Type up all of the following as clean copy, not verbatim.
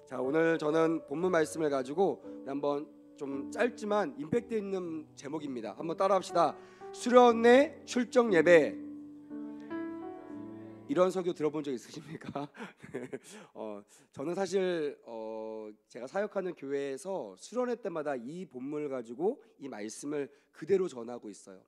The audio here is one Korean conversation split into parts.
자, 오늘 저는 본문 말씀을 가지고 한번 좀 짧지만 임팩트 있는 제목입니다. 한번 따라합시다. 수련회 출정 예배. 이런 설교 들어본 적 있으십니까? 저는 사실 제가 사역하는 교회에서 수련회 때마다 이 본문을 가지고 이 말씀을 그대로 전하고 있어요.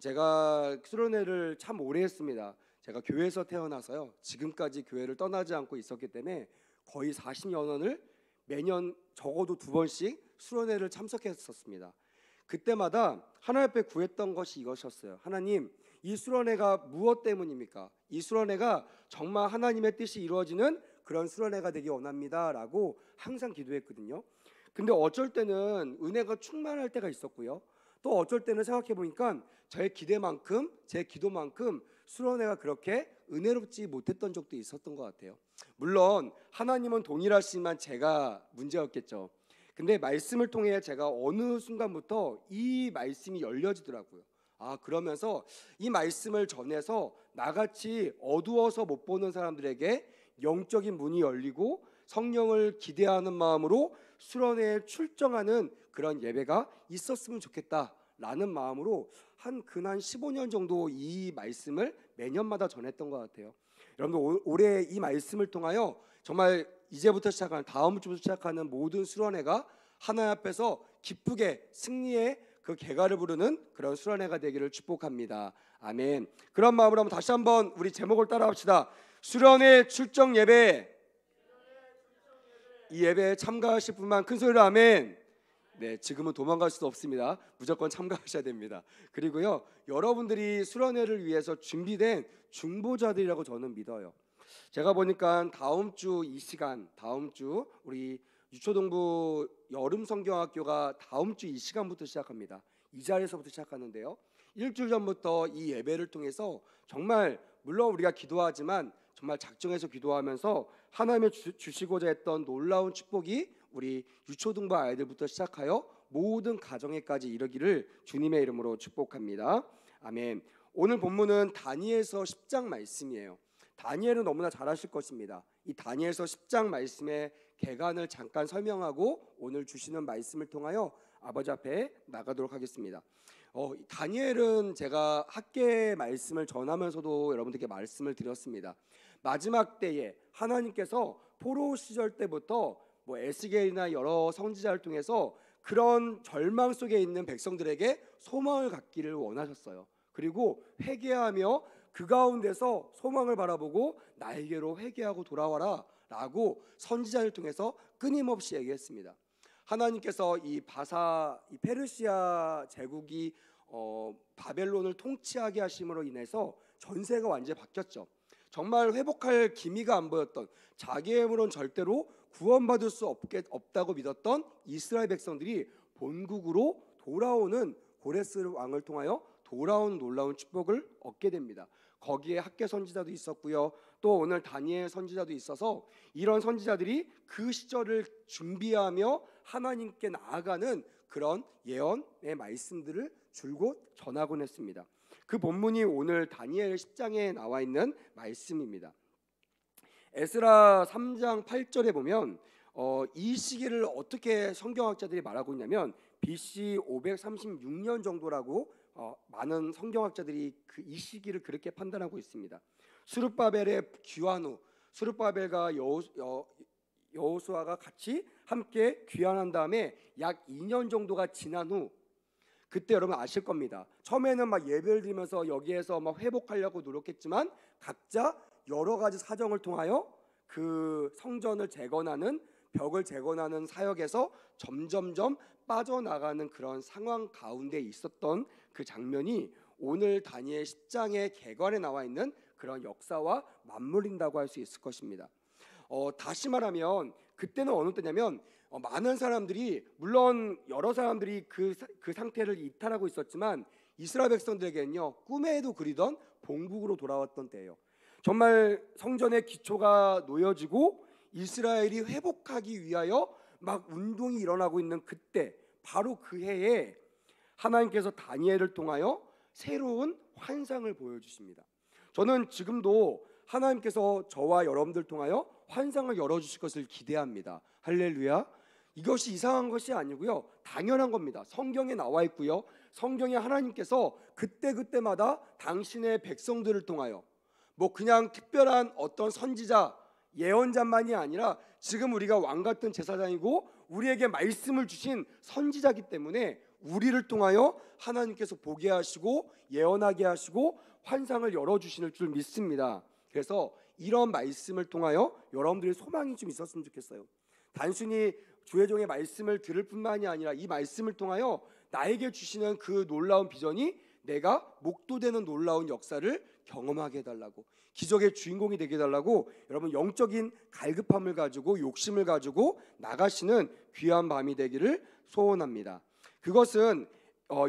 제가 수련회를 참 오래 했습니다. 제가 교회에서 태어나서요, 지금까지 교회를 떠나지 않고 있었기 때문에 거의 40여 년을 매년 적어도 2번씩 수련회를 참석했었습니다. 그때마다 하나님 앞에 구했던 것이 이것이었어요. 하나님, 이 수련회가 무엇 때문입니까? 이 수련회가 정말 하나님의 뜻이 이루어지는 그런 수련회가 되기 원합니다 라고 항상 기도했거든요. 근데 어쩔 때는 은혜가 충만할 때가 있었고요, 또 어쩔 때는 생각해 보니까 저의 기대만큼, 제 기도만큼 수련회가 그렇게 은혜롭지 못했던 적도 있었던 것 같아요. 물론 하나님은 동일하시지만 제가 문제였겠죠. 근데 말씀을 통해 제가 어느 순간부터 이 말씀이 열려지더라고요. 그러면서 이 말씀을 전해서 나같이 어두워서 못 보는 사람들에게 영적인 문이 열리고 성령을 기대하는 마음으로 수련회에 출정하는 그런 예배가 있었으면 좋겠다라는 마음으로 한 15년 정도 이 말씀을 매년마다 전했던 것 같아요. 여러분들 올해 이 말씀을 통하여 정말 이제부터 시작하는, 다음 주부터 시작하는 모든 수련회가 하나님 앞에서 기쁘게 승리의 그 개가를 부르는 그런 수련회가 되기를 축복합니다. 아멘. 그런 마음으로 한번 다시 한번 우리 제목을 따라합시다. 수련회 출정 예배. 이 예배에 참가하실 분만 큰 소리로 아멘. 네, 지금은 도망갈 수도 없습니다. 무조건 참가하셔야 됩니다. 그리고요, 여러분들이 수련회를 위해서 준비된 중보자들이라고 저는 믿어요. 제가 보니까 다음 주 이 시간, 다음 주 우리 유초동부 여름성경학교가 다음 주 이 시간부터 시작합니다. 이 자리에서부터 시작하는데요, 일주일 전부터 이 예배를 통해서 정말 물론 우리가 기도하지만 정말 작정해서 기도하면서 하나님의 주시고자 했던 놀라운 축복이 우리 유초등부 아이들부터 시작하여 모든 가정에까지 이르기를 주님의 이름으로 축복합니다. 아멘. 오늘 본문은 다니엘서 10장 말씀이에요. 다니엘은 너무나 잘 아실 것입니다. 이 다니엘서 10장 말씀의 개간을 잠깐 설명하고 오늘 주시는 말씀을 통하여 아버지 앞에 나가도록 하겠습니다. 다니엘은 제가 학계 말씀을 전하면서도 여러분들께 말씀을 드렸습니다. 마지막 때에 하나님께서 포로 시절 때부터 에스겔이나 여러 선지자를 통해서 그런 절망 속에 있는 백성들에게 소망을 갖기를 원하셨어요. 그리고 회개하며 그 가운데서 소망을 바라보고 나에게로 회개하고 돌아와라 라고 선지자를 통해서 끊임없이 얘기했습니다. 하나님께서 이 페르시아 제국이 바벨론을 통치하게 하심으로 인해서 전세가 완전히 바뀌었죠. 정말 회복할 기미가 안 보였던, 자기의 힘으로는 절대로 구원받을 수 없다고 믿었던 이스라엘 백성들이 본국으로 돌아오는 고레스 왕을 통하여 돌아온 놀라운 축복을 얻게 됩니다. 거기에 학계 선지자도 있었고요, 또 오늘 다니엘 선지자도 있어서 이런 선지자들이 그 시절을 준비하며 하나님께 나아가는 그런 예언의 말씀들을 줄곧 전하곤 했습니다. 그 본문이 오늘 다니엘 10장에 나와 있는 말씀입니다. 에스라 3장 8절에 보면 이 시기를 어떻게 성경학자들이 말하고 있냐면 BC 536년 정도라고 많은 성경학자들이 이 시기를 그렇게 판단하고 있습니다. 스룹바벨의 귀환 후, 스룹바벨과 여호수아가 같이 함께 귀환한 다음에 약 2년 정도가 지난 후, 그때 여러분 아실 겁니다. 처음에는 막 예배를 드리면서 여기에서 막 회복하려고 노력했지만 각자 여러 가지 사정을 통하여 그 성전을 재건하는, 벽을 재건하는 사역에서 점점점 빠져나가는 그런 상황 가운데 있었던 그 장면이 오늘 다니엘 10장의 개관에 나와 있는 그런 역사와 맞물린다고 할 수 있을 것입니다. 다시 말하면 그때는 어느 때냐면 많은 사람들이, 물론 여러 사람들이 그 상태를 이탈하고 있었지만 이스라엘 백성들에게는요, 꿈에도 그리던 본국으로 돌아왔던 때예요. 정말 성전의 기초가 놓여지고 이스라엘이 회복하기 위하여 막 운동이 일어나고 있는 그때, 바로 그 해에 하나님께서 다니엘을 통하여 새로운 환상을 보여주십니다. 저는 지금도 하나님께서 저와 여러분들 통하여 환상을 열어주실 것을 기대합니다. 할렐루야. 이것이 이상한 것이 아니고요, 당연한 겁니다. 성경에 나와 있고요, 성경에 하나님께서 그때그때마다 당신의 백성들을 통하여 뭐 그냥 특별한 어떤 선지자, 예언자만이 아니라 지금 우리가 왕 같은 제사장이고 우리에게 말씀을 주신 선지자이기 때문에 우리를 통하여 하나님께서 보게 하시고 예언하게 하시고 환상을 열어주실 줄 믿습니다. 그래서 이런 말씀을 통하여 여러분들의 소망이 좀 있었으면 좋겠어요. 단순히 주의종의 말씀을 들을 뿐만이 아니라 이 말씀을 통하여 나에게 주시는 그 놀라운 비전이 내가 목도되는 놀라운 역사를 경험하게 해달라고, 기적의 주인공이 되게 해달라고 여러분 영적인 갈급함을 가지고 욕심을 가지고 나가시는 귀한 밤이 되기를 소원합니다. 그것은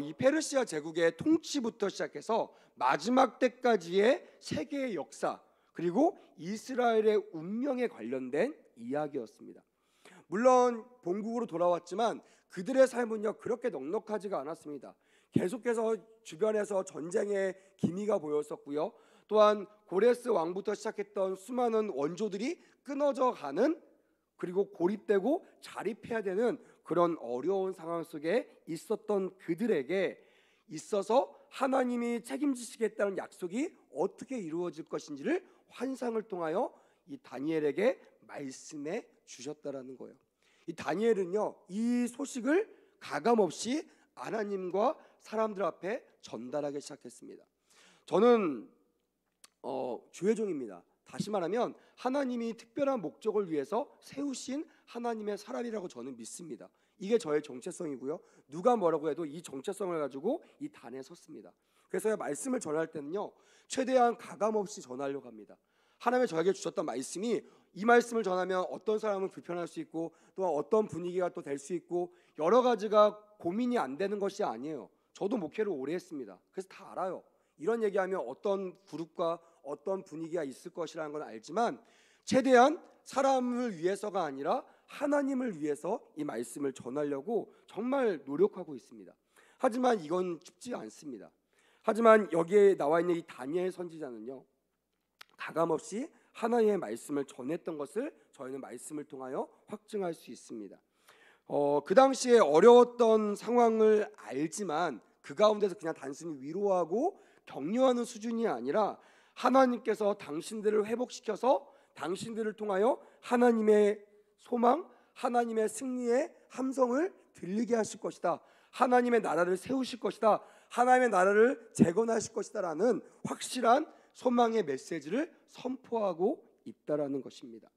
이 페르시아 제국의 통치부터 시작해서 마지막 때까지의 세계의 역사, 그리고 이스라엘의 운명에 관련된 이야기였습니다. 물론 본국으로 돌아왔지만 그들의 삶은요 그렇게 넉넉하지가 않았습니다. 계속해서 주변에서 전쟁의 기미가 보였었고요, 또한 고레스 왕부터 시작했던 수많은 원조들이 끊어져 가는, 그리고 고립되고 자립해야 되는 그런 어려운 상황 속에 있었던 그들에게 있어서 하나님이 책임지시겠다는 약속이 어떻게 이루어질 것인지를 환상을 통하여 이 다니엘에게 말씀해 주셨다라는 거예요. 이 다니엘은요 이 소식을 가감없이 하나님과 사람들 앞에 전달하기 시작했습니다. 저는 주의 종입니다. 다시 말하면 하나님이 특별한 목적을 위해서 세우신 하나님의 사람이라고 저는 믿습니다. 이게 저의 정체성이고요, 누가 뭐라고 해도 이 정체성을 가지고 이 단에 섰습니다. 그래서 말씀을 전할 때는요 최대한 가감없이 전하려고 합니다. 하나님이 저에게 주셨던 말씀이, 이 말씀을 전하면 어떤 사람은 불편할 수 있고 또 어떤 분위기가 또 될 수 있고 여러 가지가 고민이 안 되는 것이 아니에요. 저도 목회를 오래 했습니다. 그래서 다 알아요. 이런 얘기하면 어떤 그룹과 어떤 분위기가 있을 것이라는 건 알지만 최대한 사람을 위해서가 아니라 하나님을 위해서 이 말씀을 전하려고 정말 노력하고 있습니다. 하지만 이건 쉽지 않습니다. 하지만 여기에 나와 있는 이 다니엘 선지자는요 가감없이 하나님의 말씀을 전했던 것을 저희는 말씀을 통하여 확증할 수 있습니다. 그 당시에 어려웠던 상황을 알지만 그 가운데서 그냥 단순히 위로하고 격려하는 수준이 아니라 하나님께서 당신들을 회복시켜서 당신들을 통하여 하나님의 소망, 하나님의 승리의 함성을 들리게 하실 것이다, 하나님의 나라를 세우실 것이다, 하나님의 나라를 재건하실 것이다 라는 확실한 소망의 메시지를 선포하고 있다라는 것입니다.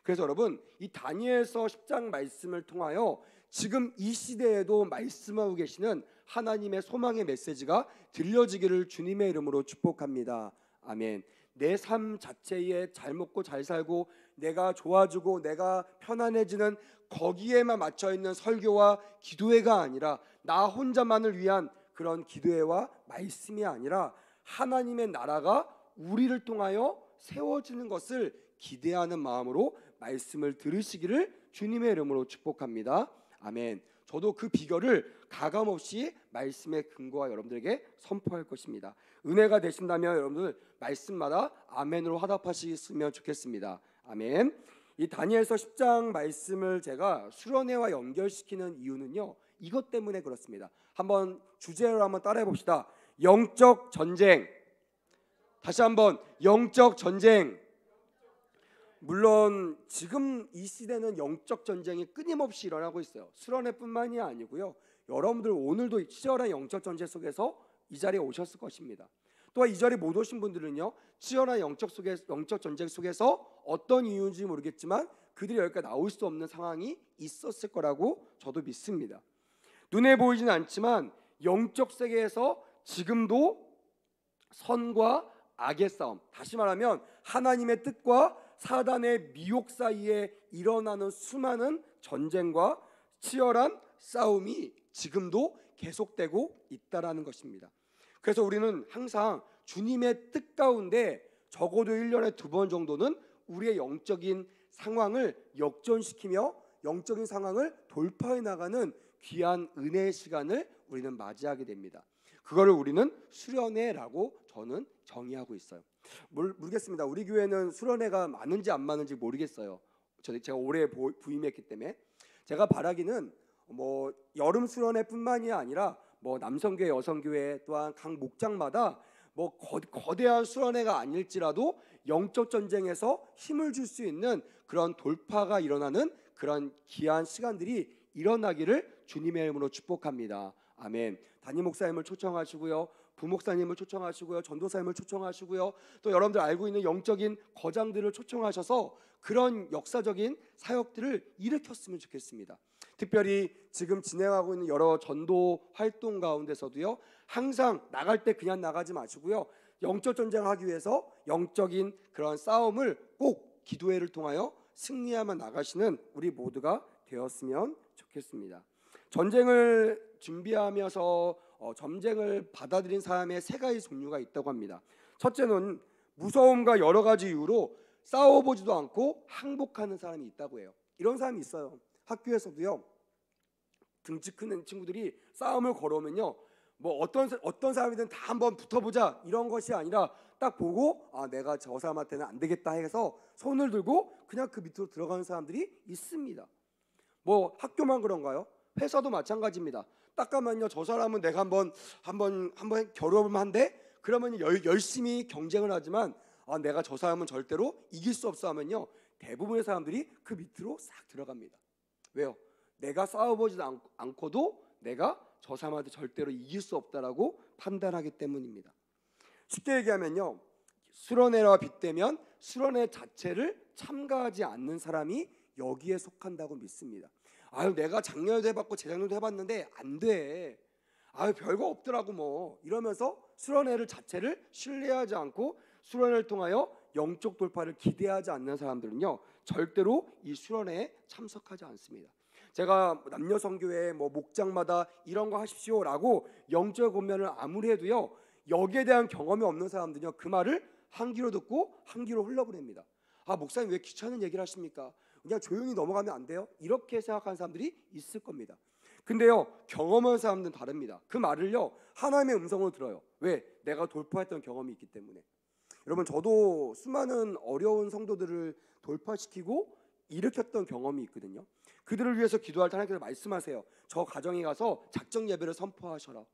그래서 여러분 이 다니엘서 10장 말씀을 통하여 지금 이 시대에도 말씀하고 계시는 하나님의 소망의 메시지가 들려지기를 주님의 이름으로 축복합니다. 아멘. 내 삶 자체에 잘 먹고 잘 살고 내가 좋아지고 내가 편안해지는 거기에만 맞춰있는 설교와 기도회가 아니라 나 혼자만을 위한 그런 기도회와 말씀이 아니라 하나님의 나라가 우리를 통하여 세워지는 것을 기대하는 마음으로 말씀을 들으시기를 주님의 이름으로 축복합니다. 아멘. 저도 그 비결을 가감없이 말씀의 근거와 여러분들에게 선포할 것입니다. 은혜가 되신다면 여러분들 말씀마다 아멘으로 화답하시면 좋겠습니다. 아멘. 이 다니엘서 10장 말씀을 제가 수련회와 연결시키는 이유는요 이것 때문에 그렇습니다. 한번 주제로 한번 따라해 봅시다. 영적 전쟁. 다시 한번 영적 전쟁. 물론 지금 이 시대는 영적 전쟁이 끊임없이 일어나고 있어요. 수련회뿐만이 아니고요, 여러분들 오늘도 치열한 영적 전쟁 속에서 이 자리에 오셨을 것입니다. 또한 이 자리에 못 오신 분들은요 치열한 영적 전쟁 속에서 어떤 이유인지 모르겠지만 그들이 여기까지 나올 수 없는 상황이 있었을 거라고 저도 믿습니다. 눈에 보이지는 않지만 영적 세계에서 지금도 선과 악의 싸움, 다시 말하면 하나님의 뜻과 사단의 미혹 사이에 일어나는 수많은 전쟁과 치열한 싸움이 지금도 계속되고 있다라는 것입니다. 그래서 우리는 항상 주님의 뜻 가운데 적어도 1년에 2번 정도는 우리의 영적인 상황을 역전시키며 영적인 상황을 돌파해 나가는 귀한 은혜의 시간을 우리는 맞이하게 됩니다. 그거를 우리는 수련회라고 저는 정의하고 있어요. 모르겠습니다. 우리 교회는 수련회가 많은지 안 많은지 모르겠어요. 제가 올해 부임했기 때문에. 제가 바라기는 뭐 여름 수련회뿐만이 아니라 뭐 남성교회, 여성교회 또한 각 목장마다 뭐 거대한 수련회가 아닐지라도 영적 전쟁에서 힘을 줄 수 있는 그런 돌파가 일어나는 그런 귀한 시간들이 일어나기를 주님의 이름으로 축복합니다. 아멘. 담임 목사님을 초청하시고요, 부목사님을 초청하시고요, 전도사님을 초청하시고요, 또 여러분들 알고 있는 영적인 거장들을 초청하셔서 그런 역사적인 사역들을 일으켰으면 좋겠습니다. 특별히 지금 진행하고 있는 여러 전도 활동 가운데서도요, 항상 나갈 때 그냥 나가지 마시고요, 영적 전쟁하기 위해서 영적인 그런 싸움을 꼭 기도회를 통하여 승리하며 나가시는 우리 모두가 되었으면 좋겠습니다. 전쟁을 준비하면서 전쟁을 받아들인 사람의 세 가지 종류가 있다고 합니다. 첫째는 무서움과 여러 가지 이유로 싸워보지도 않고 항복하는 사람이 있다고 해요. 이런 사람이 있어요. 학교에서도요, 등치 큰 친구들이 싸움을 걸어오면요, 뭐 어떤 사람이든 다 한번 붙어보자 이런 것이 아니라 딱 보고 내가 저 사람한테는 안 되겠다 해서 손을 들고 그냥 그 밑으로 들어가는 사람들이 있습니다. 뭐 학교만 그런가요? 회사도 마찬가지입니다. 딱 가면요, 저 사람은 내가 한번 겨뤄보면 한데, 그러면 열심히 경쟁을 하지만 내가 저 사람은 절대로 이길 수 없어 하면요, 대부분의 사람들이 그 밑으로 싹 들어갑니다. 왜요? 내가 싸워보지도 않고도 내가 저 사람한테 절대로 이길 수 없다라고 판단하기 때문입니다. 쉽게 얘기하면요, 수련회와 빗대면 수련회 자체를 참가하지 않는 사람이 여기에 속한다고 믿습니다. 내가 작년에도 해봤고 재작년에도 해봤는데 안 돼. 별거 없더라고 뭐 이러면서 수련회를 자체를 신뢰하지 않고 수련회를 통하여 영적 돌파를 기대하지 않는 사람들은요, 절대로 이 수련회에 참석하지 않습니다. 제가 남녀 성교회 뭐 목장마다 이런 거 하십시오라고 영적 권면을 아무리 해도요, 여기에 대한 경험이 없는 사람들은요, 그 말을 한 귀로 듣고 한 귀로 흘려보냅니다. 목사님 왜 귀찮은 얘기를 하십니까? 그냥 조용히 넘어가면 안 돼요? 이렇게 생각하는 사람들이 있을 겁니다. 근데요, 경험한 사람들은 다릅니다. 그 말을요, 하나님의 음성으로 들어요. 왜? 내가 돌파했던 경험이 있기 때문에. 여러분, 저도 수많은 어려운 성도들을 돌파시키고 일으켰던 경험이 있거든요. 그들을 위해서 기도할 때 하나님께서 말씀하세요. 저 가정에 가서 작정 예배를 선포하셔라.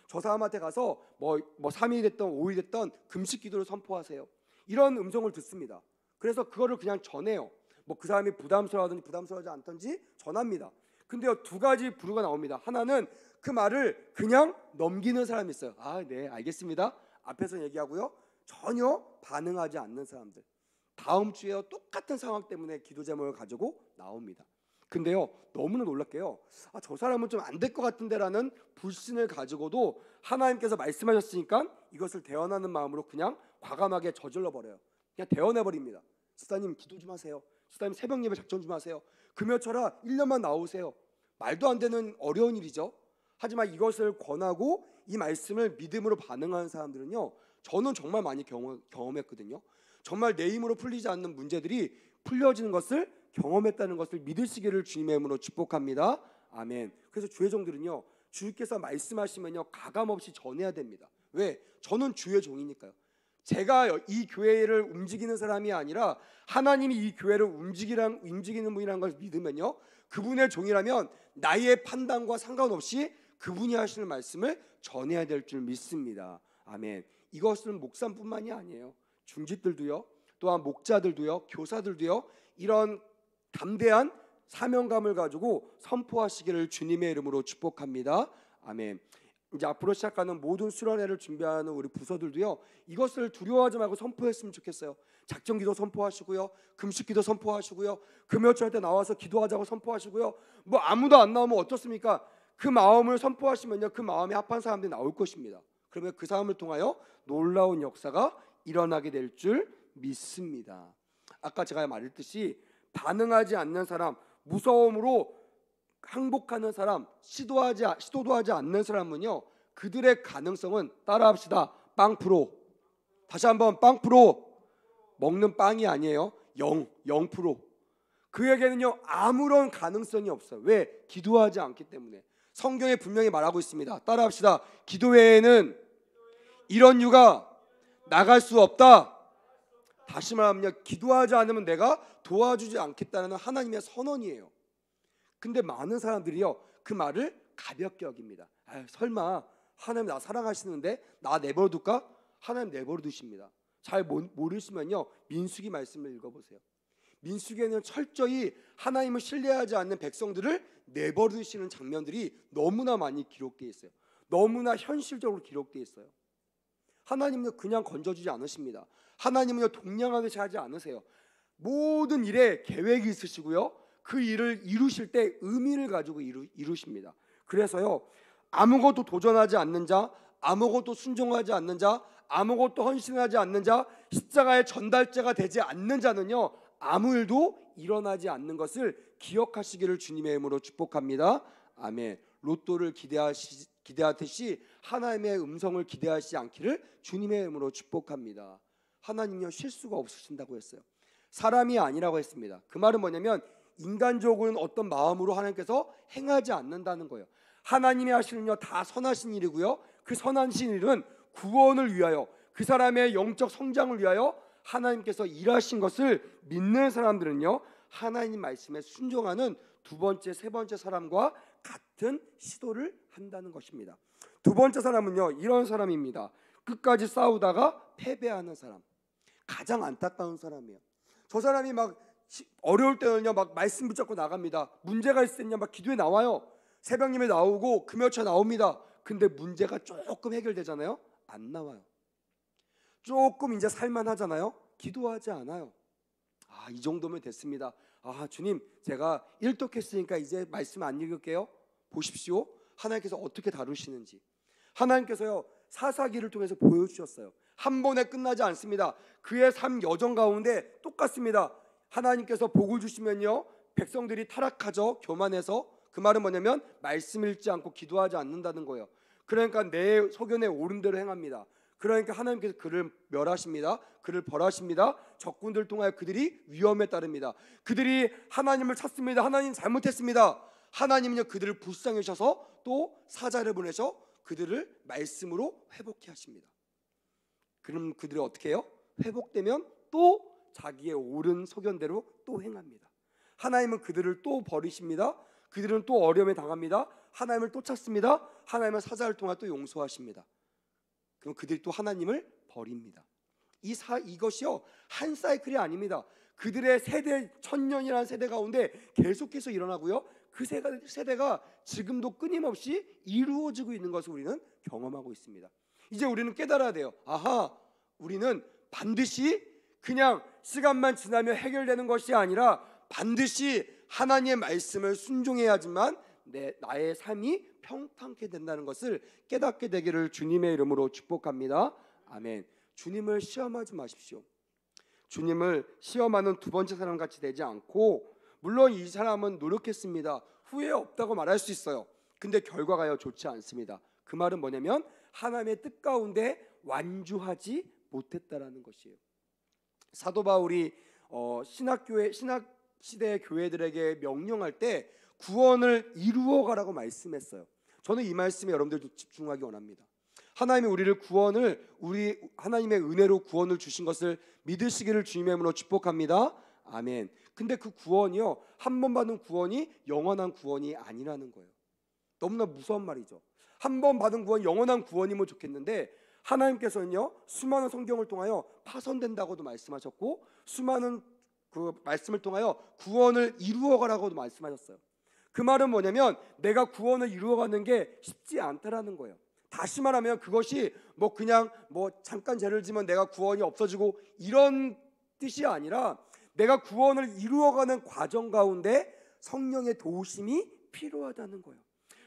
저 사람한테 가서 뭐 3일 됐던 5일 됐던 금식 기도를 선포하세요. 이런 음성을 듣습니다. 그래서 그거를 그냥 전해요. 뭐 그 사람이 부담스러워하든지 부담스러워하지 않든지 전합니다. 근데요, 두 가지 부류가 나옵니다. 하나는 그 말을 그냥 넘기는 사람이 있어요. 네, 알겠습니다. 앞에서 얘기하고요, 전혀 반응하지 않는 사람들. 다음 주에 똑같은 상황 때문에 기도 제목을 가지고 나옵니다. 근데요, 너무나 놀랍게요, 저 사람은 좀 안 될 것 같은데라는 불신을 가지고도 하나님께서 말씀하셨으니까 이것을 대언하는 마음으로 그냥 과감하게 저질러 버려요. 그냥 대언해 버립니다. 집사님 기도 좀 하세요. 집사님 새벽 예배 작전 좀 하세요. 금요철아 1년만 나오세요. 말도 안 되는 어려운 일이죠. 하지만 이것을 권하고 이 말씀을 믿음으로 반응하는 사람들은요, 저는 정말 많이 경험했거든요. 정말 내 힘으로 풀리지 않는 문제들이 풀려지는 것을 경험했다는 것을 믿으시기를 주님의 이름으로 축복합니다. 아멘. 그래서 주의 종들은요, 주께서 말씀하시면요, 가감없이 전해야 됩니다. 왜? 저는 주의 종이니까요. 제가 이 교회를 움직이는 사람이 아니라 하나님이 이 교회를 움직이는 분이라는 걸 믿으면요, 그분의 종이라면 나의 판단과 상관없이 그분이 하시는 말씀을 전해야 될 줄 믿습니다. 아멘. 이것은 목사뿐만이 아니에요. 중직들도요, 또한 목자들도요, 교사들도요, 이런 담대한 사명감을 가지고 선포하시기를 주님의 이름으로 축복합니다. 아멘. 이제 앞으로 시작하는 모든 수련회를 준비하는 우리 부서들도요, 이것을 두려워하지 말고 선포했으면 좋겠어요. 작정기도 선포하시고요, 금식기도 선포하시고요, 금요철 때 나와서 기도하자고 선포하시고요. 뭐 아무도 안 나오면 어떻습니까? 그 마음을 선포하시면요, 그 마음에 합한 사람들이 나올 것입니다. 그러면 그 사람을 통하여 놀라운 역사가 일어나게 될 줄 믿습니다. 아까 제가 말했듯이 반응하지 않는 사람, 무서움으로 항복하는 사람, 시도도 하지 않는 사람은요, 그들의 가능성은, 따라합시다, 빵프로. 다시 한번, 빵프로. 먹는 빵이 아니에요. 0%. 그에게는요, 아무런 가능성이 없어요. 왜? 기도하지 않기 때문에. 성경에 분명히 말하고 있습니다. 따라합시다. 기도회에는 이런 유가 나갈 수 없다. 다시 말하면 기도하지 않으면 내가 도와주지 않겠다는 하나님의 선언이에요. 근데 많은 사람들이요 그 말을 가볍게 여깁니다. 설마 하나님 나 사랑하시는데 나 내버려둘까? 하나님 내버려두십니다. 잘 모르시면요 민수기 말씀을 읽어보세요. 민수기에는 철저히 하나님을 신뢰하지 않는 백성들을 내버려두시는 장면들이 너무나 많이 기록되어 있어요. 너무나 현실적으로 기록되어 있어요. 하나님은 그냥 건져주지 않으십니다. 하나님은 동냥하게 하지 않으세요. 모든 일에 계획이 있으시고요 그 일을 이루실 때 의미를 가지고 이루십니다. 그래서요 아무것도 도전하지 않는 자, 아무것도 순종하지 않는 자, 아무것도 헌신하지 않는 자, 십자가의 전달자가 되지 않는 자는요 아무 일도 일어나지 않는 것을 기억하시기를 주님의 이름으로 축복합니다. 아멘. 로또를 기대하듯이 하나님의 음성을 기대하지 않기를 주님의 이름으로 축복합니다. 하나님은요 실수가 없으신다고 했어요. 사람이 아니라고 했습니다. 그 말은 뭐냐면 인간적으로는 어떤 마음으로 하나님께서 행하지 않는다는 거예요. 하나님이 하시는요 다 선하신 일이고요 그 선하신 일은 구원을 위하여 그 사람의 영적 성장을 위하여 하나님께서 일하신 것을 믿는 사람들은요 하나님 말씀에 순종하는 두 번째, 세 번째 사람과 같은 시도를 한다는 것입니다. 두 번째 사람은요 이런 사람입니다. 끝까지 싸우다가 패배하는 사람. 가장 안타까운 사람이에요. 저 사람이 막 어려울 때는요 막 말씀 붙잡고 나갑니다. 문제가 있을 때는요 막 기도에 나와요. 새벽 예배 나오고 금요일에 나옵니다. 근데 문제가 조금 해결되잖아요. 안 나와요. 조금 이제 살만하잖아요. 기도하지 않아요. 이 정도면 됐습니다. 주님 제가 일독했으니까 이제 말씀 안 읽을게요. 보십시오. 하나님께서 어떻게 다루시는지. 하나님께서요 사사기를 통해서 보여주셨어요. 한 번에 끝나지 않습니다. 그의 삶 여정 가운데 똑같습니다. 하나님께서 복을 주시면요 백성들이 타락하죠. 교만해서. 그 말은 뭐냐면 말씀 읽지 않고 기도하지 않는다는 거예요. 그러니까 내 소견에 옳은 대로 행합니다. 그러니까 하나님께서 그를 멸하십니다. 그를 벌하십니다. 적군들 통하여 그들이 위험에 따릅니다. 그들이 하나님을 찾습니다. 하나님 잘못했습니다. 하나님은요 그들을 불쌍히 여셔서 또 사자를 보내셔 그들을 말씀으로 회복케 하십니다. 그럼 그들이 어떻게 해요? 회복되면 또 자기의 옳은 소견대로 또 행합니다. 하나님은 그들을 또 버리십니다. 그들은 또 어려움에 당합니다. 하나님을 또 찾습니다. 하나님은 사자를 통해 또 용서하십니다. 그럼 그들이 또 하나님을 버립니다. 이것이요 한 사이클이 아닙니다. 그들의 세대, 천년이라는 세대 가운데 계속해서 일어나고요 그 세대가 지금도 끊임없이 이루어지고 있는 것을 우리는 경험하고 있습니다. 이제 우리는 깨달아야 돼요. 우리는 반드시 그냥 시간만 지나면 해결되는 것이 아니라 반드시 하나님의 말씀을 순종해야지만 나의 삶이 평탄케 된다는 것을 깨닫게 되기를 주님의 이름으로 축복합니다. 아멘. 주님을 시험하지 마십시오. 주님을 시험하는 두 번째 사람같이 되지 않고, 물론 이 사람은 노력했습니다. 후회 없다고 말할 수 있어요. 근데 결과가요 좋지 않습니다. 그 말은 뭐냐면 하나님의 뜻 가운데 완주하지 못했다라는 것이에요. 사도 바울이 신학 시대 교회들에게 명령할 때 구원을 이루어가라고 말씀했어요. 저는 이 말씀에 여러분들 좀 집중하기 원합니다. 하나님이 하나님의 은혜로 구원을 주신 것을 믿으시기를 주님의 이름으로 축복합니다. 아멘. 근데 그 구원이요 한 번 받은 구원이 영원한 구원이 아니라는 거예요. 너무나 무서운 말이죠. 한 번 받은 구원 영원한 구원이면 좋겠는데 하나님께서는요 수많은 성경을 통하여 파손된다고도 말씀하셨고 수많은 그 말씀을 통하여 구원을 이루어가라고도 말씀하셨어요. 그 말은 뭐냐면 내가 구원을 이루어가는 게 쉽지 않다라는 거예요. 다시 말하면 그것이 그냥 잠깐 죄를 지면 내가 구원이 없어지고 이런 뜻이 아니라 내가 구원을 이루어가는 과정 가운데 성령의 도우심이 필요하다는 거예요.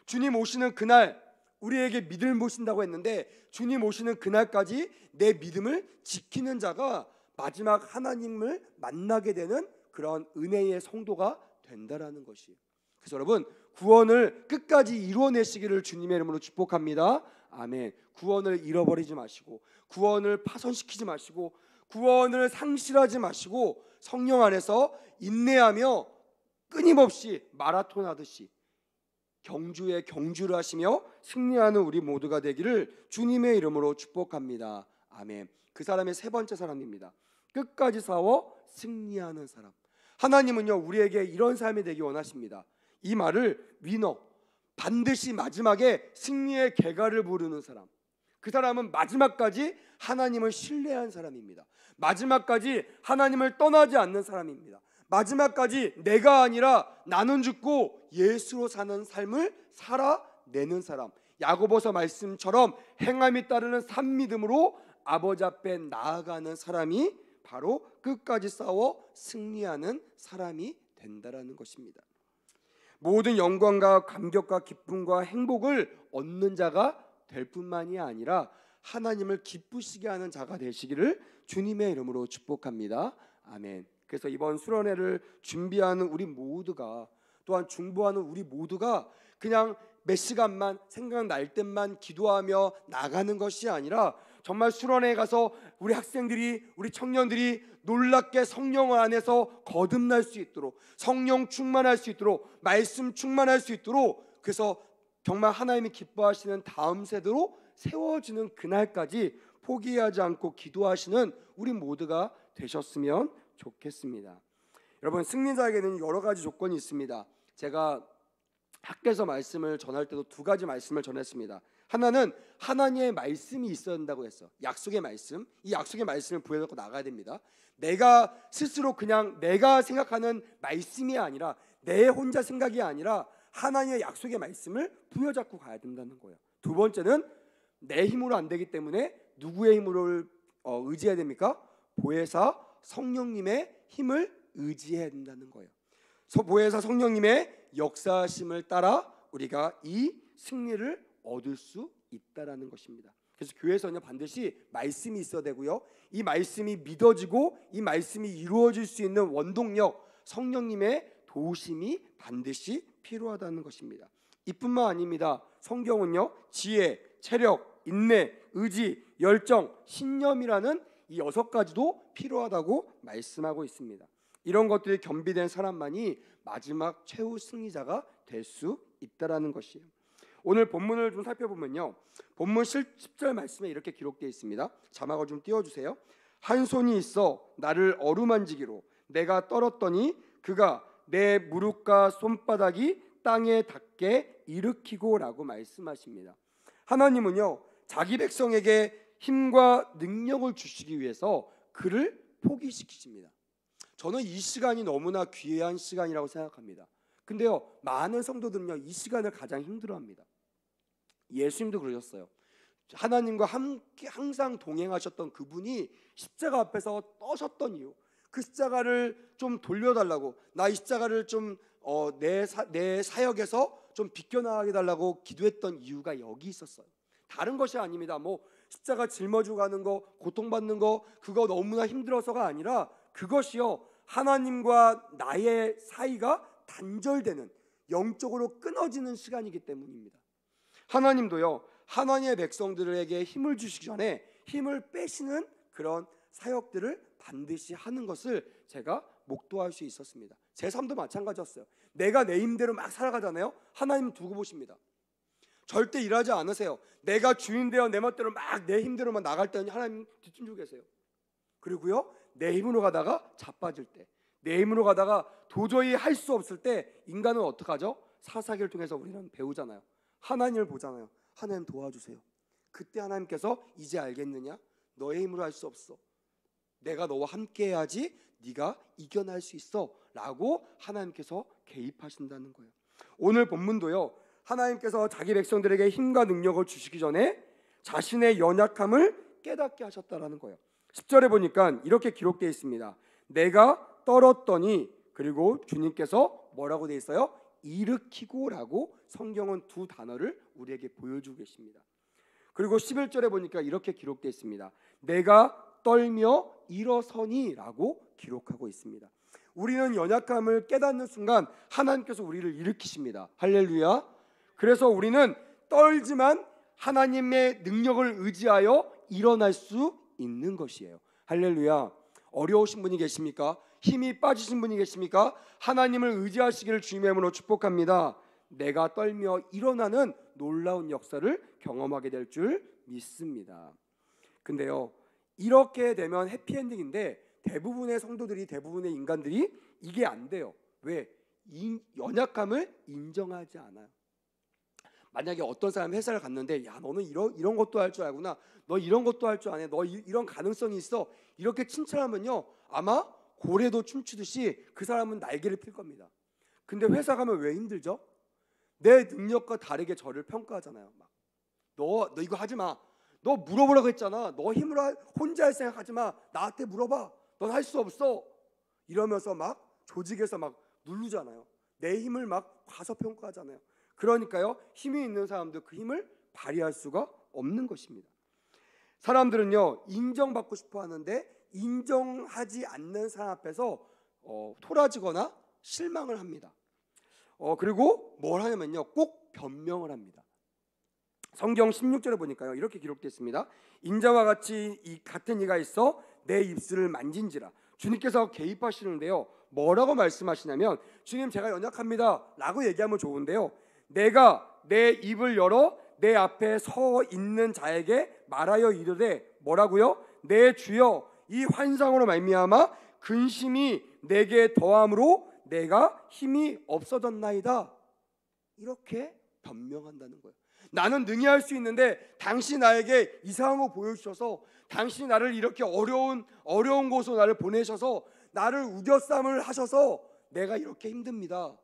주님 오시는 그날 우리에게 믿음을 보신다고 했는데 주님 오시는 그날까지 내 믿음을 지키는 자가 마지막 하나님을 만나게 되는 그런 은혜의 성도가 된다라는 것이에요. 그래서 여러분 구원을 끝까지 이루어내시기를 주님의 이름으로 축복합니다. 아멘. 구원을 잃어버리지 마시고 구원을 파손시키지 마시고 구원을 상실하지 마시고 성령 안에서 인내하며 끊임없이 마라톤 하듯이 경주에 경주를 하시며 승리하는 우리 모두가 되기를 주님의 이름으로 축복합니다. 아멘. 그 사람의 세 번째 사람입니다. 끝까지 싸워 승리하는 사람. 하나님은요 우리에게 이런 삶이 되기 원하십니다. 이 말을 위너, 반드시 마지막에 승리의 개가를 부르는 사람. 그 사람은 마지막까지 하나님을 신뢰한 사람입니다. 마지막까지 하나님을 떠나지 않는 사람입니다. 마지막까지 내가 아니라 나는 죽고 예수로 사는 삶을 살아내는 사람. 야고보서 말씀처럼 행함이 따르는 산 믿음으로 아버지 앞에 나아가는 사람이 바로 끝까지 싸워 승리하는 사람이 된다라는 것입니다. 모든 영광과 감격과 기쁨과 행복을 얻는 자가 될 뿐만이 아니라 하나님을 기쁘시게 하는 자가 되시기를 주님의 이름으로 축복합니다. 아멘. 그래서 이번 수련회를 준비하는 우리 모두가, 또한 중보하는 우리 모두가 그냥 몇 시간만 생각날 때만 기도하며 나가는 것이 아니라 정말 수련회에 가서 우리 학생들이, 우리 청년들이 놀랍게 성령 안에서 거듭날 수 있도록, 성령 충만할 수 있도록, 말씀 충만할 수 있도록, 그래서 정말 하나님이 기뻐하시는 다음 세대로 세워지는 그날까지 포기하지 않고 기도하시는 우리 모두가 되셨으면 좋겠습니다. 여러분, 승리자에게는 여러 가지 조건이 있습니다. 제가 학교에서 말씀을 전할 때도 두 가지 말씀을 전했습니다. 하나는 하나님의 말씀이 있어야 된다고 했어. 약속의 말씀. 이 약속의 말씀을 부여잡고 나가야 됩니다. 내가 스스로 그냥 내가 생각하는 말씀이 아니라, 내 혼자 생각이 아니라 하나님의 약속의 말씀을 부여잡고 가야 된다는 거예요. 두 번째는 내 힘으로 안 되기 때문에 누구의 힘으로 의지해야 됩니까? 보혜사 성령님의 힘을 의지해야 된다는 거예요. 보혜사 성령님의 역사하심을 따라 우리가 이 승리를 얻을 수 있다라는 것입니다. 그래서 교회에서는 반드시 말씀이 있어야 되고요, 이 말씀이 믿어지고 이 말씀이 이루어질 수 있는 원동력, 성령님의 도우심이 반드시 필요하다는 것입니다. 이뿐만 아닙니다. 성경은요 지혜, 체력, 인내, 의지, 열정, 신념이라는 이 6가지도 필요하다고 말씀하고 있습니다. 이런 것들이 겸비된 사람만이 마지막 최후 승리자가 될 수 있다라는 것이에요. 오늘 본문을 좀 살펴보면요, 본문 10절 말씀에 이렇게 기록되어 있습니다. 자막을 좀 띄워주세요. 한 손이 있어 나를 어루만지기로 내가 떨었더니 그가 내 무릎과 손바닥이 땅에 닿게 일으키고 라고 말씀하십니다. 하나님은요 자기 백성에게 힘과 능력을 주시기 위해서 그를 포기시키십니다. 저는 이 시간이 너무나 귀한 시간이라고 생각합니다. 근데요 많은 성도들은요 이 시간을 가장 힘들어합니다. 예수님도 그러셨어요. 하나님과 함께 항상 동행하셨던 그분이 십자가 앞에서 떠셨던 이유, 그 십자가를 좀 돌려달라고, 나 이 십자가를 좀 내 사역에서 좀 비껴나가게 달라고 기도했던 이유가 여기 있었어요. 다른 것이 아닙니다. 뭐 십자가 짊어지고 가는 거, 고통받는 거, 그거 너무나 힘들어서가 아니라 그것이요 하나님과 나의 사이가 단절되는, 영적으로 끊어지는 시간이기 때문입니다. 하나님도요 하나님의 백성들에게 힘을 주시기 전에 힘을 빼시는 그런 사역들을 반드시 하는 것을 제가 목도할 수 있었습니다. 제 삶도 마찬가지였어요. 내가 내 힘대로 막 살아가잖아요. 하나님 두고 보십니다. 절대 일하지 않으세요. 내가 주인 되어 내 멋대로 막 내 힘대로만 나갈 때는 하나님 뒷짐지고 계세요. 그리고요 내 힘으로 가다가 자빠질 때, 내 힘으로 가다가 도저히 할 수 없을 때 인간은 어떡하죠? 사사기를 통해서 우리는 배우잖아요. 하나님을 보잖아요. 하나님 도와주세요. 그때 하나님께서 이제 알겠느냐? 너의 힘으로 할 수 없어. 내가 너와 함께 해야지 네가 이겨낼 수 있어 라고 하나님께서 개입하신다는 거예요. 오늘 본문도요 하나님께서 자기 백성들에게 힘과 능력을 주시기 전에 자신의 연약함을 깨닫게 하셨다라는 거예요. 10절에 보니까 이렇게 기록되어 있습니다. 내가 떨었더니, 그리고 주님께서 뭐라고 되어 있어요? 일으키고 라고 성경은 두 단어를 우리에게 보여주고 계십니다. 그리고 11절에 보니까 이렇게 기록되어 있습니다. 내가 떨며 일어서니 라고 기록하고 있습니다. 우리는 연약함을 깨닫는 순간 하나님께서 우리를 일으키십니다. 할렐루야. 그래서 우리는 떨지만 하나님의 능력을 의지하여 일어날 수 있는 것이에요. 할렐루야. 어려우신 분이 계십니까? 힘이 빠지신 분이 계십니까? 하나님을 의지하시기를 주님의 이름으로 축복합니다. 내가 떨며 일어나는 놀라운 역사를 경험하게 될 줄 믿습니다. 근데요, 이렇게 되면 해피엔딩인데 대부분의 성도들이, 대부분의 인간들이 이게 안 돼요. 왜? 연약함을 인정하지 않아요. 만약에 어떤 사람이 회사를 갔는데, 야, 너는 이런 것도 할 줄 알구나, 너 이런 것도 할 줄 아네, 너 이런 가능성이 있어, 이렇게 칭찬하면요, 아마 고래도 춤추듯이 그 사람은 날개를 필 겁니다. 근데 회사 가면 왜 힘들죠? 내 능력과 다르게 저를 평가하잖아요. 막, 너 이거 하지 마, 너 물어보라고 했잖아, 너 힘으로 혼자 할 생각하지 마, 나한테 물어봐, 넌 할 수 없어, 이러면서 막 조직에서 막 누르잖아요. 내 힘을 막 과소평가하잖아요. 그러니까요, 힘이 있는 사람도 그 힘을 발휘할 수가 없는 것입니다. 사람들은요, 인정받고 싶어 하는데 인정하지 않는 사람 앞에서 토라지거나 실망을 합니다. 그리고 뭘 하냐면요, 꼭 변명을 합니다. 성경 16절에 보니까요, 이렇게 기록되어 있습니다. 인자와 같이 같은 이가 있어 내 입술을 만진지라. 주님께서 개입하시는데요, 뭐라고 말씀하시냐면, 주님, 제가 연약합니다 라고 얘기하면 좋은데요, 내가 내 입을 열어 내 앞에 서 있는 자에게 말하여 이르되, 뭐라고요? 내 주여, 이 환상으로 말미암아 근심이 내게 더함으로 내가 힘이 없어졌나이다. 이렇게 변명한다는 거예요. 나는 능히 할 수 있는데 당신이 나에게 이상한 거 보여주셔서, 당신이 나를 이렇게 어려운 곳으로 나를 보내셔서 나를 우겨쌈을 하셔서 내가 이렇게 힘듭니다.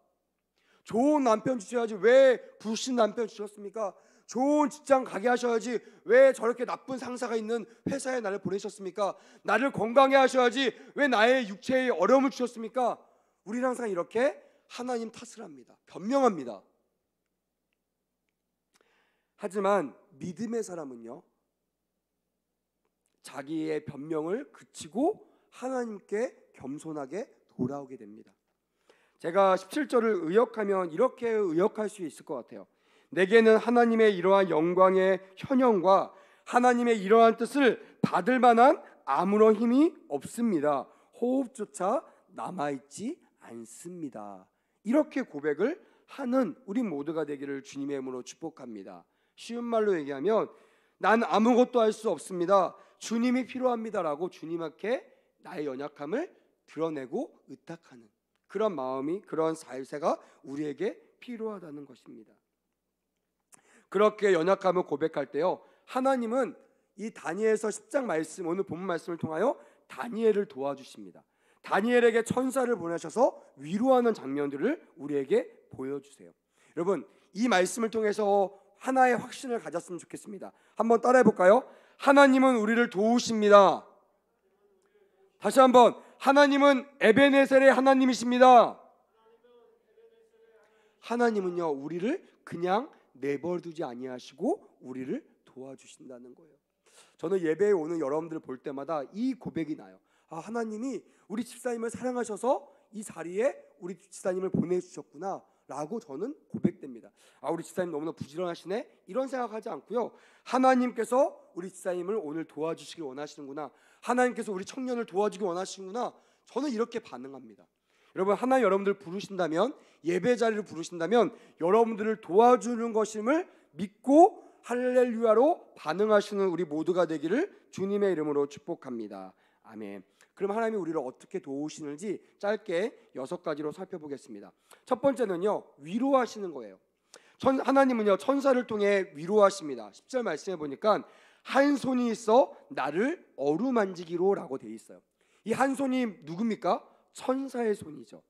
좋은 남편 주셔야지 왜 불신 남편 주셨습니까? 좋은 직장 가게 하셔야지 왜 저렇게 나쁜 상사가 있는 회사에 나를 보내셨습니까? 나를 건강해 하셔야지 왜 나의 육체에 어려움을 주셨습니까? 우리는 항상 이렇게 하나님 탓을 합니다. 변명합니다. 하지만 믿음의 사람은요, 자기의 변명을 그치고 하나님께 겸손하게 돌아오게 됩니다. 제가 17절을 의역하면 이렇게 의역할 수 있을 것 같아요. 내게는 하나님의 이러한 영광의 현현과 하나님의 이러한 뜻을 받을 만한 아무런 힘이 없습니다. 호흡조차 남아있지 않습니다. 이렇게 고백을 하는 우리 모두가 되기를 주님의 이름으로 축복합니다. 쉬운 말로 얘기하면, 난 아무것도 할 수 없습니다, 주님이 필요합니다라고 주님께 나의 연약함을 드러내고 의탁하는 그런 마음이, 그런 사회가 우리에게 필요하다는 것입니다. 그렇게 연약함을 고백할 때요, 하나님은 이 다니엘서 10장 말씀, 오늘 본문 말씀을 통하여 다니엘을 도와주십니다. 다니엘에게 천사를 보내셔서 위로하는 장면들을 우리에게 보여주세요. 여러분, 이 말씀을 통해서 하나의 확신을 가졌으면 좋겠습니다. 한번 따라해 볼까요? 하나님은 우리를 도우십니다. 다시 한번, 하나님은 에베네셀의 하나님이십니다. 하나님은요, 우리를 그냥 내버려두지 아니하시고 우리를 도와주신다는 거예요. 저는 예배에 오는 여러분들을 볼 때마다 이 고백이 나요. 하나님이 우리 집사님을 사랑하셔서 이 자리에 우리 집사님을 보내주셨구나 라고 저는 고백됩니다. 우리 집사님 너무나 부지런하시네, 이런 생각하지 않고요, 하나님께서 우리 집사님을 오늘 도와주시기 원하시는구나, 하나님께서 우리 청년을 도와주기 원하시는구나, 저는 이렇게 반응합니다. 여러분, 하나님 여러분들 부르신다면, 예배 자리를 부르신다면 여러분들을 도와주는 것임을 믿고 할렐루야로 반응하시는 우리 모두가 되기를 주님의 이름으로 축복합니다. 아멘. 그럼 하나님이 우리를 어떻게 도우시는지 짧게 6가지로 살펴보겠습니다. 첫 번째는요, 위로하시는 거예요. 하나님은요, 천사를 통해 위로하십니다. 10절 말씀해 보니까 한 손이 있어 나를 어루만지기로 라고 되어 있어요. 이 한 손이 누굽니까? 천사의 손이죠.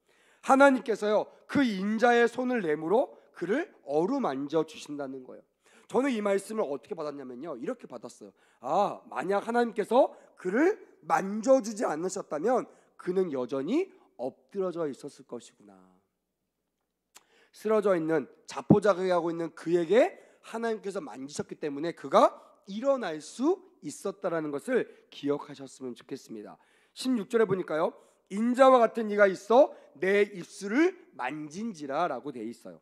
하나님께서요, 그 인자의 손을 내밀어 그를 어루만져 주신다는 거예요. 저는 이 말씀을 어떻게 받았냐면요, 이렇게 받았어요. 만약 하나님께서 그를 만져주지 않으셨다면 그는 여전히 엎드러져 있었을 것이구나. 쓰러져 있는, 자포자기하고 있는 그에게 하나님께서 만지셨기 때문에 그가 일어날 수 있었다라는 것을 기억하셨으면 좋겠습니다. 16절에 보니까요, 인자와 같은 이가 있어 내 입술을 만진지라 라고 되어 있어요.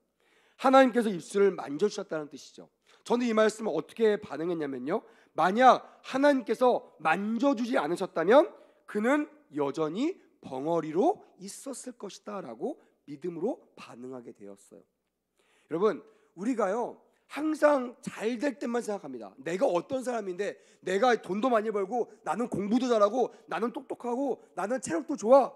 하나님께서 입술을 만져주셨다는 뜻이죠. 저는 이 말씀을 어떻게 반응했냐면요, 만약 하나님께서 만져주지 않으셨다면 그는 여전히 벙어리로 있었을 것이다 라고 믿음으로 반응하게 되었어요. 여러분, 우리가요 항상 잘 될 때만 생각합니다. 내가 어떤 사람인데, 내가 돈도 많이 벌고, 나는 공부도 잘하고, 나는 똑똑하고, 나는 체력도 좋아.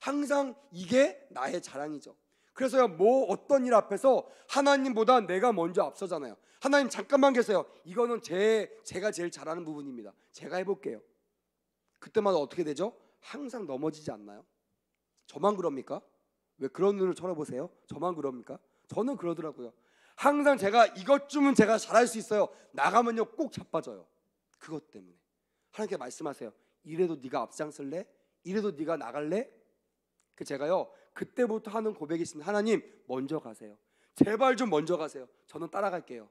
항상 이게 나의 자랑이죠. 그래서요, 뭐 어떤 일 앞에서 하나님보다 내가 먼저 앞서잖아요. 하나님 잠깐만 계세요. 이거는 제가 제일 잘하는 부분입니다. 제가 해볼게요. 그때마다 어떻게 되죠? 항상 넘어지지 않나요? 저만 그럽니까? 왜 그런 눈을 쳐다보세요? 저만 그럽니까? 저는 그러더라고요. 항상 제가 이것쯤은 제가 잘할 수 있어요. 나가면요 꼭 자빠져요. 그것 때문에 하나님께 말씀하세요. 이래도 네가 앞장설래? 이래도 네가 나갈래? 제가요 그때부터 하는 고백이 있습니다. 하나님 먼저 가세요. 제발 좀 먼저 가세요. 저는 따라갈게요.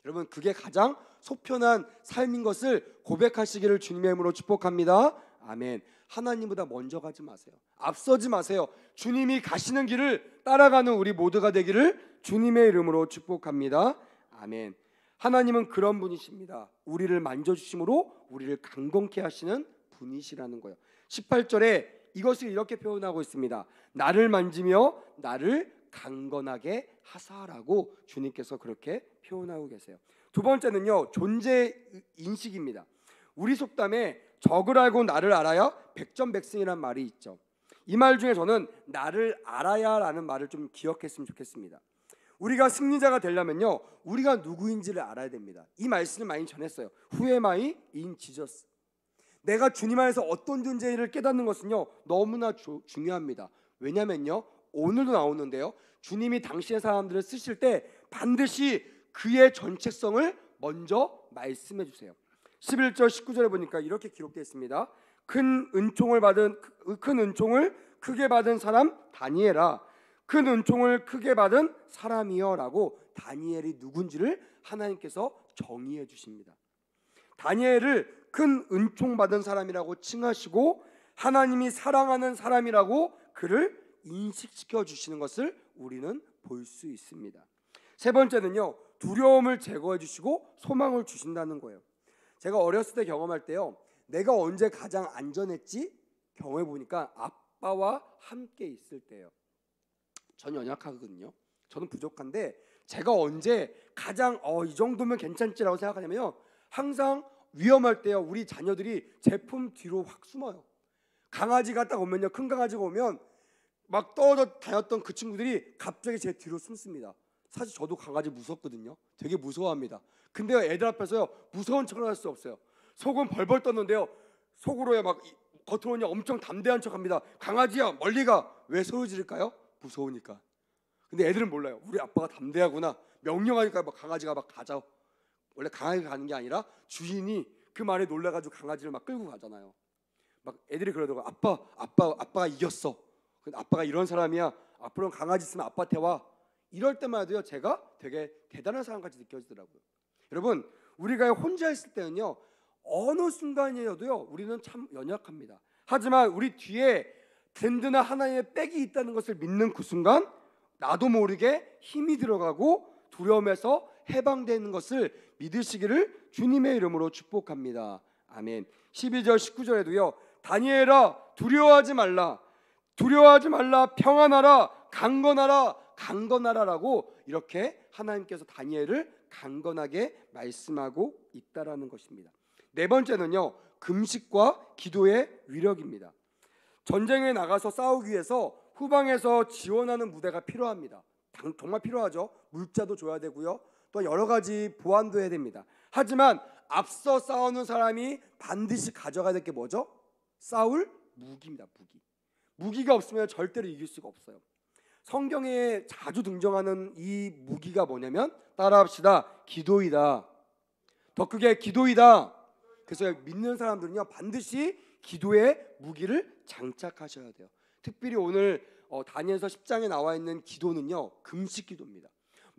여러분, 그게 가장 속편한 삶인 것을 고백하시기를 주님의 이름으로 축복합니다. 아멘. 하나님보다 먼저 가지 마세요. 앞서지 마세요. 주님이 가시는 길을 따라가는 우리 모두가 되기를 주님의 이름으로 축복합니다. 아멘. 하나님은 그런 분이십니다. 우리를 만져주심으로 우리를 강건케 하시는 분이시라는 거예요. 18절에 이것을 이렇게 표현하고 있습니다. 나를 만지며 나를 강건하게 하사라고 주님께서 그렇게 표현하고 계세요. 두 번째는요, 존재 인식입니다. 우리 속담에 적을 알고 나를 알아야 백전백승이라는 말이 있죠. 이 말 중에 저는 나를 알아야라는 말을 좀 기억했으면 좋겠습니다. 우리가 승리자가 되려면요, 우리가 누구인지를 알아야 됩니다. 이 말씀을 많이 전했어요. Who am I in Jesus? 내가 주님 안에서 어떤 존재를 깨닫는 것은요 너무나 중요합니다. 왜냐면요, 오늘도 나오는데요, 주님이 당신의 사람들을 쓰실 때 반드시 그의 정체성을 먼저 말씀해 주세요. 11절 19절에 보니까 이렇게 기록되어 있습니다. 큰 은총을 크게 받은 사람 다니엘아, 큰 은총을 크게 받은 사람이여라고 다니엘이 누군지를 하나님께서 정의해 주십니다. 다니엘을 큰 은총 받은 사람이라고 칭하시고 하나님이 사랑하는 사람이라고 그를 인식시켜 주시는 것을 우리는 볼 수 있습니다. 세 번째는요, 두려움을 제거해 주시고 소망을 주신다는 거예요. 제가 어렸을 때 경험할 때요, 내가 언제 가장 안전했지 경험해 보니까 아빠와 함께 있을 때예요. 전 연약하거든요. 저는 부족한데 제가 언제 가장 이 정도면 괜찮지라고 생각하냐면요, 항상 위험할 때요, 우리 자녀들이 제품 뒤로 확 숨어요. 강아지가 딱 오면요, 큰 강아지가 오면 막 떨어져 다녔던 그 친구들이 갑자기 제 뒤로 숨습니다. 사실 저도 강아지 무섭거든요. 되게 무서워합니다. 근데요, 애들 앞에서요 무서운 척을 할 수 없어요. 속은 벌벌 떴는데요, 속으로요 막 겉으로는 엄청 담대한 척합니다. 강아지야 멀리 가. 왜 소리 지를까요? 무서우니까. 근데 애들은 몰라요. 우리 아빠가 담대하구나. 명령하니까 막 강아지가 막 가자. 원래 강아지가 가는 게 아니라 주인이 그 말에 놀라가지고 강아지를 막 끌고 가잖아요. 막 애들이 그러더라고요. 아빠가 이겼어. 근데 아빠가 이런 사람이야. 앞으로는 강아지 있으면 아빠한테 와. 이럴 때마다요 제가 되게 대단한 사람같이 느껴지더라고요. 여러분, 우리가 혼자 있을 때는요 어느 순간이어도요 우리는 참 연약합니다. 하지만 우리 뒤에 든든한 하나님의 백이 있다는 것을 믿는 그 순간 나도 모르게 힘이 들어가고 두려움에서 해방되는 것을 믿으시기를 주님의 이름으로 축복합니다. 아멘. 12절 19절에도요 다니엘아 두려워하지 말라 평안하라 강건하라라고 이렇게 하나님께서 다니엘을 강건하게 말씀하고 있다라는 것입니다. 네 번째는요, 금식과 기도의 위력입니다. 전쟁에 나가서 싸우기 위해서 후방에서 지원하는 무대가 필요합니다. 정말 필요하죠. 물자도 줘야 되고요, 또 여러 가지 보완도 해야 됩니다. 하지만 앞서 싸우는 사람이 반드시 가져가야 될 게 뭐죠? 싸울 무기입니다. 무기가 없으면 절대로 이길 수가 없어요. 성경에 자주 등장하는 이 무기가 뭐냐면, 따라합시다. 기도이다. 더 크게 기도이다. 그래서 믿는 사람들은요 반드시 기도의 무기를 장착하셔야 돼요. 특별히 오늘 다니엘서 10장에 나와 있는 기도는요 금식 기도입니다.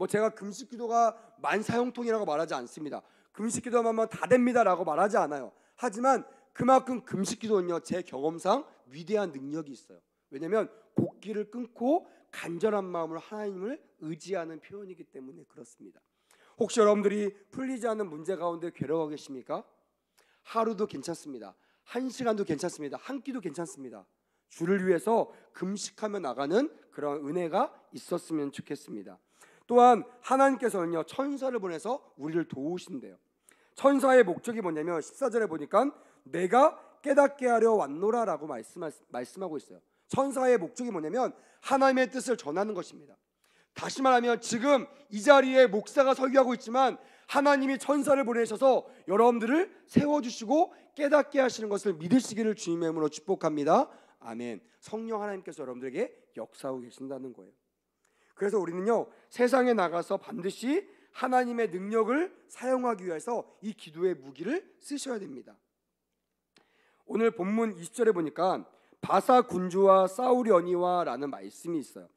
제가 금식 기도가 만사형통이라고 말하지 않습니다. 금식 기도만 다 됩니다라고 말하지 않아요. 하지만 그만큼 금식 기도는요 제 경험상 위대한 능력이 있어요. 왜냐하면 곡기를 끊고 간절한 마음으로 하나님을 의지하는 표현이기 때문에 그렇습니다. 혹시 여러분들이 풀리지 않는 문제 가운데 괴로워 계십니까? 하루도 괜찮습니다. 1시간도 괜찮습니다. 한 끼도 괜찮습니다. 주를 위해서 금식하며 나가는 그런 은혜가 있었으면 좋겠습니다. 또한 하나님께서는요 천사를 보내서 우리를 도우신대요. 천사의 목적이 뭐냐면 14절에 보니까 내가 깨닫게 하려 왔노라라고 말씀하고 있어요. 천사의 목적이 뭐냐면 하나님의 뜻을 전하는 것입니다. 다시 말하면 지금 이 자리에 목사가 설교하고 있지만 하나님이 천사를 보내셔서 여러분들을 세워주시고 깨닫게 하시는 것을 믿으시기를 주님의 이름으로 축복합니다. 아멘. 성령 하나님께서 여러분들에게 역사하고 계신다는 거예요. 그래서 우리는요 세상에 나가서 반드시 하나님의 능력을 사용하기 위해서 이 기도의 무기를 쓰셔야 됩니다. 오늘 본문 20절에 보니까 바사 군주와 싸우려니와 라는 말씀이 있어요.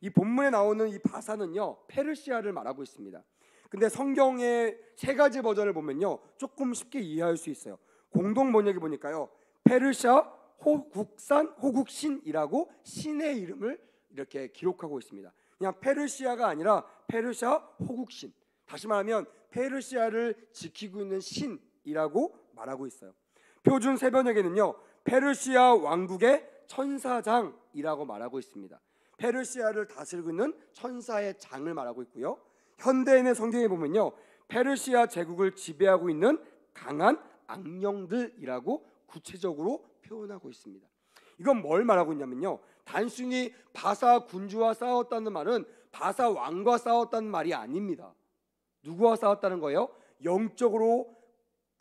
이 본문에 나오는 이 바사는요 페르시아를 말하고 있습니다. 근데 성경의 세 가지 버전을 보면요 조금 쉽게 이해할 수 있어요. 공동 번역에 보니까요 페르시아 호국신이라고 신의 이름을 이렇게 기록하고 있습니다. 그냥 페르시아가 아니라 페르시아 호국신, 다시 말하면 페르시아를 지키고 있는 신이라고 말하고 있어요. 표준 세번역에는요 페르시아 왕국의 천사장이라고 말하고 있습니다. 페르시아를 다스리고 있는 천사의 장을 말하고 있고요. 현대인의 성경에 보면요 페르시아 제국을 지배하고 있는 강한 악령들이라고 구체적으로 표현하고 있습니다. 이건 뭘 말하고 있냐면요 단순히 바사 군주와 싸웠다는 말은 바사 왕과 싸웠다는 말이 아닙니다. 누구와 싸웠다는 거예요? 영적으로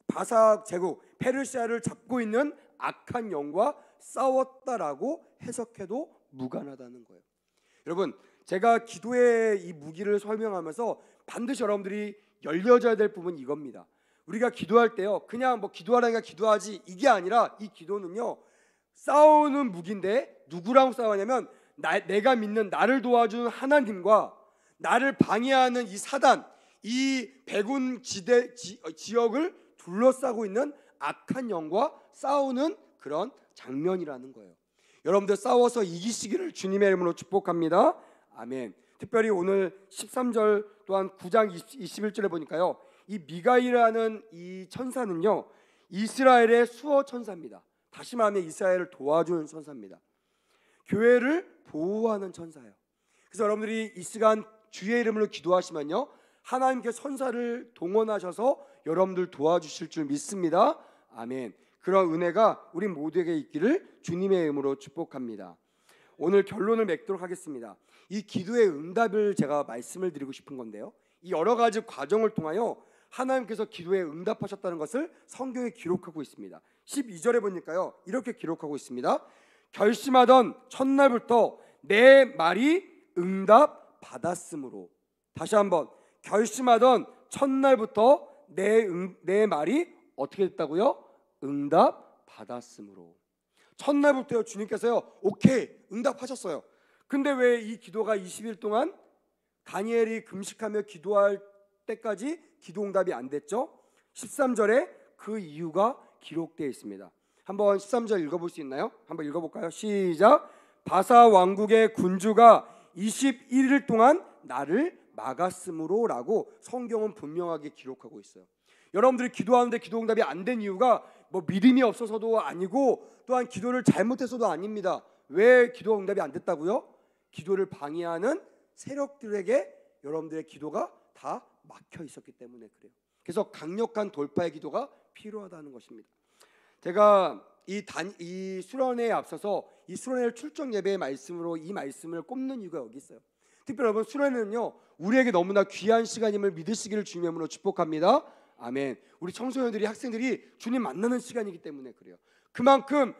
바사 제국 페르시아를 잡고 있는 악한 영과 싸웠다라고 해석해도 무관하다는 거예요. 여러분 제가 기도의 이 무기를 설명하면서 반드시 여러분들이 열려져야 될 부분은 이겁니다. 우리가 기도할 때요 그냥 뭐 기도하라니까 기도하지 이게 아니라 이 기도는요 싸우는 무기인데 누구랑 싸우냐면 내가 믿는 나를 도와주는 하나님과 나를 방해하는 이 사단, 이 백운 지역을 둘러싸고 있는 악한 영과 싸우는 그런 장면이라는 거예요. 여러분들 싸워서 이기시기를 주님의 이름으로 축복합니다. 아멘. 특별히 오늘 13절 또한 9장 21절에 보니까요 이 미가이라는 이 천사는요 이스라엘의 수호 천사입니다. 다시 말하면 이스라엘을 도와주는 천사입니다. 교회를 보호하는 천사예요. 그래서 여러분들이 이 시간 주의 이름으로 기도하시면요 하나님께 천사를 동원하셔서 여러분들 도와주실 줄 믿습니다. 아멘. 그런 은혜가 우리 모두에게 있기를 주님의 이름으로 축복합니다. 오늘 결론을 맺도록 하겠습니다. 이 기도의 응답을 제가 말씀을 드리고 싶은 건데요 이 여러 가지 과정을 통하여 하나님께서 기도에 응답하셨다는 것을 성경에 기록하고 있습니다. 12절에 보니까요 이렇게 기록하고 있습니다. 결심하던 첫날부터 내 말이 응답 받았으므로. 다시 한번 결심하던 첫날부터 내 말이 어떻게 됐다고요? 응답 받았으므로. 첫날부터요 주님께서요 오케이 응답하셨어요. 근데 왜 이 기도가 20일 동안 다니엘이 금식하며 기도할 때까지 기도 응답이 안 됐죠? 13절에 그 이유가 기록되어 있습니다. 한번 13절 읽어볼 수 있나요? 한번 읽어볼까요? 시작. 바사 왕국의 군주가 21일 동안 나를 막았으므로 라고 성경은 분명하게 기록하고 있어요. 여러분들이 기도하는데 기도 응답이 안 된 이유가 뭐 믿음이 없어서도 아니고 또한 기도를 잘못해서도 아닙니다. 왜 기도 응답이 안 됐다고요? 기도를 방해하는 세력들에게 여러분들의 기도가 다 막혀 있었기 때문에 그래요. 그래서 강력한 돌파의 기도가 필요하다는 것입니다. 제가 이 수련회에 앞서서 이 수련회 출정 예배의 말씀으로 이 말씀을 꼽는 이유가 여기 있어요. 특별히 여러분 수련회는요 우리에게 너무나 귀한 시간임을 믿으시기를 주님의 이름으로 축복합니다. 아멘. 우리 청소년들이 학생들이 주님 만나는 시간이기 때문에 그래요. 그만큼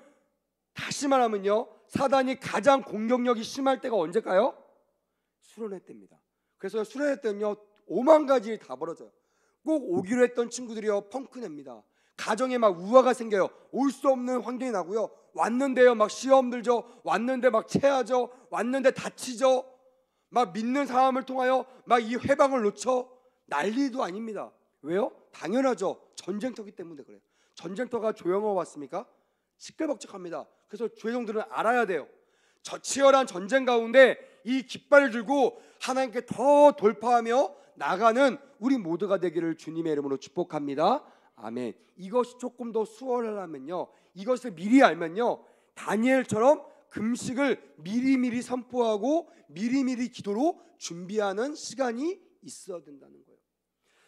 다시 말하면요 사단이 가장 공격력이 심할 때가 언제일까요? 수련회 때입니다. 그래서 수련회 때는요 5만 가지 일이 다 벌어져요. 꼭 오기로 했던 친구들이요 펑크 냅니다. 가정에 막 우화가 생겨요. 올 수 없는 환경이 나고요. 왔는데요 막 시험 들죠. 왔는데 막 체하죠. 왔는데 다치죠. 막 믿는 사람을 통하여 막 이 회방을 놓쳐 난리도 아닙니다. 왜요? 당연하죠. 전쟁터기 때문에 그래요. 전쟁터가 조용하고 왔습니까? 시끌벅적합니다. 그래서 조회종들은 알아야 돼요. 저 치열한 전쟁 가운데 이 깃발을 들고 하나님께 더 돌파하며 나가는 우리 모두가 되기를 주님의 이름으로 축복합니다. 아멘. 이것이 조금 더 수월하려면요 이것을 미리 알면요 다니엘처럼 금식을 미리미리 선포하고 미리미리 기도로 준비하는 시간이 있어야 된다는 거예요.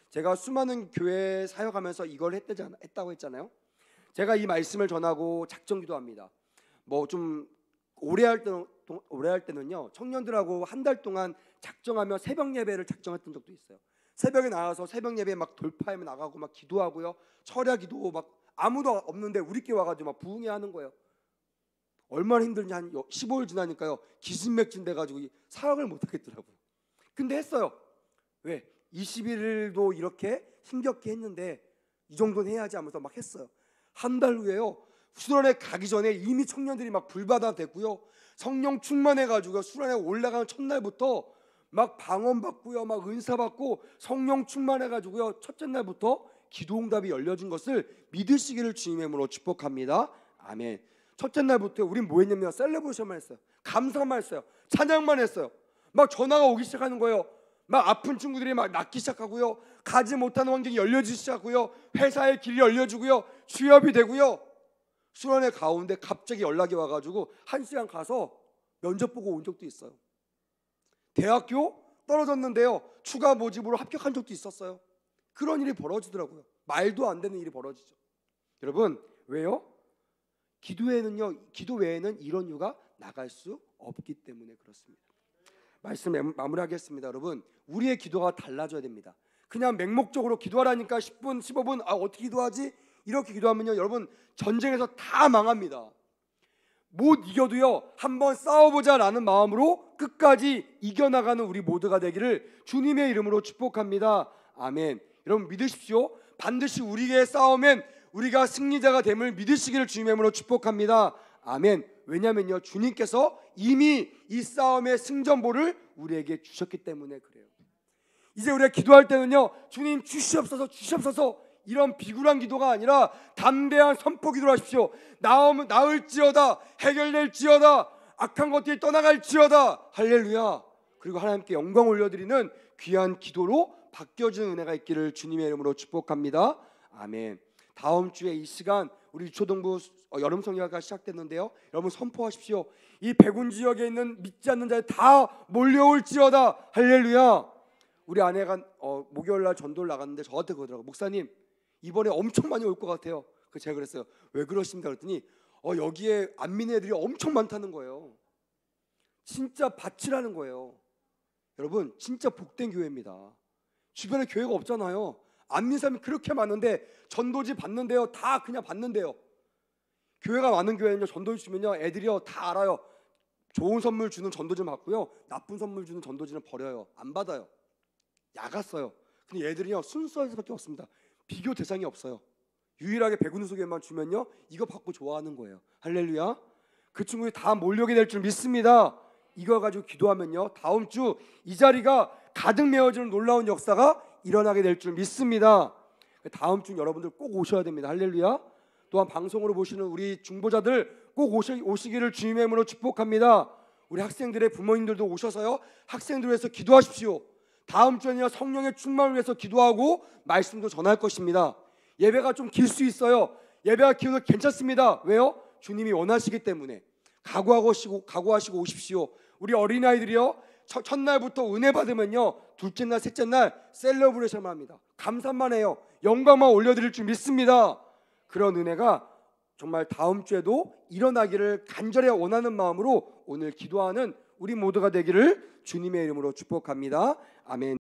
제가 수많은 교회 사역하면서 이걸 했다고 했잖아요. 제가 이 말씀을 전하고 작정기도합니다. 뭐 좀 오래 할 때는요, 청년들하고 한 달 동안 작정하며 새벽 예배를 작정했던 적도 있어요. 새벽에 나와서 새벽 예배 막 돌파하며 나가고 막 기도하고요, 철야 기도 막 아무도 없는데 우리끼리 와가지고 막 부흥회 하는 거예요. 얼마나 힘든지 한 15일 지나니까요, 기진맥진 돼가지고 사역을 못 하겠더라고요. 근데 했어요. 왜? 21일도 이렇게 힘겹게 했는데 이 정도는 해야지 하면서 막 했어요. 한 달 후에요, 수련회 가기 전에 이미 청년들이 막 불바다 됐고요, 성령 충만해가지고 수련회 올라가는 첫날부터 막 방언받고요, 막 은사받고 성령 충만해가지고요, 첫째 날부터 기도응답이 열려진 것을 믿으시기를 주님의 이름으로 축복합니다. 아멘. 첫째 날부터 우린 뭐 했냐면 셀레브레이션만 했어요. 감사만 했어요. 찬양만 했어요. 막 전화가 오기 시작하는 거예요. 막 아픈 친구들이 막 낫기 시작하고요, 가지 못하는 환경이 열려지기 시작하고요, 회사의 길이 열려지고요, 취업이 되고요. 수련회 가운데 갑자기 연락이 와가지고 1시간 가서 면접 보고 온 적도 있어요. 대학교 떨어졌는데요, 추가 모집으로 합격한 적도 있었어요. 그런 일이 벌어지더라고요. 말도 안 되는 일이 벌어지죠. 여러분, 왜요? 기도 외에는 이런 이유가 나갈 수 없기 때문에 그렇습니다. 말씀 마무리하겠습니다. 여러분, 우리의 기도가 달라져야 됩니다. 그냥 맹목적으로 기도하라니까 10분, 15분 어떻게 기도하지? 이렇게 기도하면요, 여러분 전쟁에서 다 망합니다. 못 이겨도요, 한번 싸워보자라는 마음으로 끝까지 이겨나가는 우리 모두가 되기를 주님의 이름으로 축복합니다. 아멘. 여러분 믿으십시오. 반드시 우리의 싸움엔 우리가 승리자가 됨을 믿으시기를 주님의 이름으로 축복합니다. 아멘. 왜냐면요, 주님께서 이미 이 싸움의 승전보를 우리에게 주셨기 때문에 그래요. 이제 우리가 기도할 때는요, 주님 주시옵소서 주시옵소서 이런 비굴한 기도가 아니라 담대한 선포 기도를 하십시오. 나을지어다, 해결될지어다, 악한 것들이 떠나갈지어다. 할렐루야. 그리고 하나님께 영광 올려드리는 귀한 기도로 바뀌어지는 은혜가 있기를 주님의 이름으로 축복합니다. 아멘. 다음 주에 이 시간 우리 유초동부 여름 성경회가 시작됐는데요, 여러분 선포하십시오. 이 백운 지역에 있는 믿지 않는 자들 다 몰려올지어다. 할렐루야. 우리 아내가 목요일날 전도를 나갔는데 저한테 그러더라고요. 목사님, 이번에 엄청 많이 올 것 같아요. 그래서 제가 그랬어요. 왜 그러십니까? 그랬더니 여기에 안 믿는 애들이 엄청 많다는 거예요. 진짜 밭이라는 거예요. 여러분 진짜 복된 교회입니다. 주변에 교회가 없잖아요. 안 믿는 사람이 그렇게 많은데 전도지 받는데요, 다 그냥 받는데요. 교회가 많은 교회는요, 전도지 주면요, 애들이요 다 알아요. 좋은 선물 주는 전도지 받고요, 나쁜 선물 주는 전도지는 버려요. 안 받아요. 야갔어요. 근데 얘들이요 순수할 수밖에 없습니다. 비교 대상이 없어요. 유일하게 백운 속에만 주면요, 이거 받고 좋아하는 거예요. 할렐루야. 그 친구들이 다 몰려오게 될 줄 믿습니다. 이거 가지고 기도하면요, 다음 주 이 자리가 가득 메워지는 놀라운 역사가 일어나게 될 줄 믿습니다. 다음 주 여러분들 꼭 오셔야 됩니다. 할렐루야. 또한 방송으로 보시는 우리 중보자들 꼭 오시기를 주님의 이름으로 축복합니다. 우리 학생들의 부모님들도 오셔서요, 학생들 위해서 기도하십시오. 다음 주에는요, 성령의 충만을 위해서 기도하고 말씀도 전할 것입니다. 예배가 좀 길 수 있어요. 예배가 길어도 괜찮습니다. 왜요? 주님이 원하시기 때문에 각오하시고 오십시오. 우리 어린아이들이요, 첫날부터 은혜 받으면요, 둘째 날 셋째 날 셀러브레이션만 합니다. 감사만 해요. 영광만 올려드릴 줄 믿습니다. 그런 은혜가 정말 다음 주에도 일어나기를 간절히 원하는 마음으로 오늘 기도하는 우리 모두가 되기를 주님의 이름으로 축복합니다. 아멘.